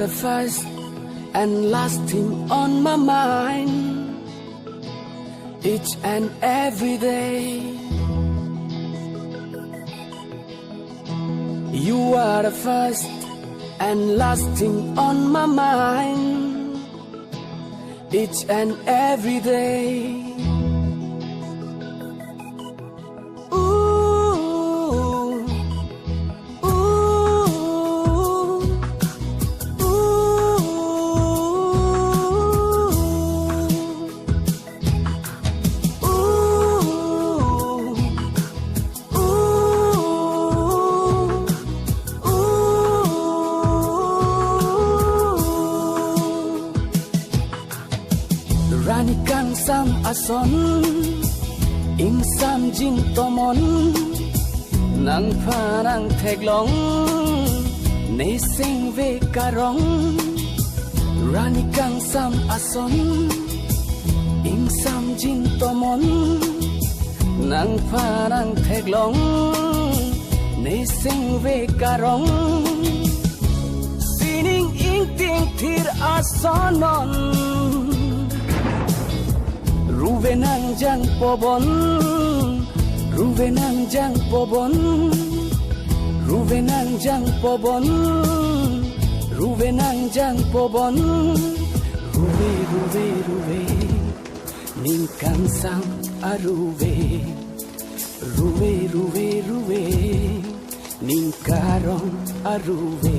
the first and last thing on my mind, each and every day. You are the first and last thing on my mind, each and every day. Sam ason ing sam jin tomon nang phanang theklong nei sing ve karong rani kang sam ason ing sam jin tomon nang phanang theklong nei sing ve karong sining ing ting thir asonon Ruve nang jang pobon, Ruve nang jang pobon, Ruve nang jang pobon, Ruve nang jang pobon, Ruve, Ruve, Ruve, ning kang sam a Ruve, Ruve, Ruve, Ruve, ning karong a Ruve.